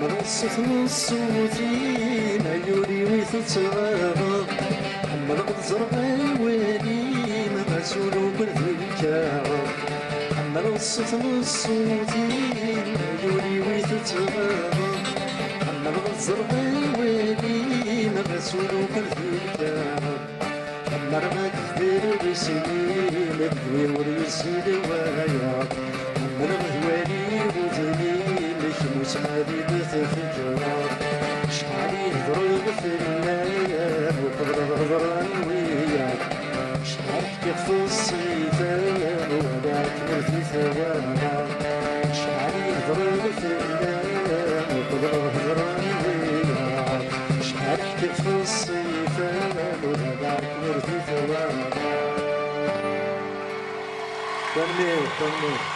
مرصت نصوتين عيوني ويتتغاضى مرقد زرقاء ويلي مغسول بالذكاء مرصت نصوتين عيوني ويتتغاضى مرقد زرقاء ويلي مغسول بالذكاء مرقد كثير بسنين بدوي وريسي دوايا مرقد والي وزنين مسماري بتفكر شحال يهضر في الليل وقدر هضر وياك شحال حكيت في الصيفان وهداك مرتي ثوانا شحال يهضر في الليل وقدر هضر وياك شحال حكيت في الصيفان وهداك مرتي ثوانا. كمل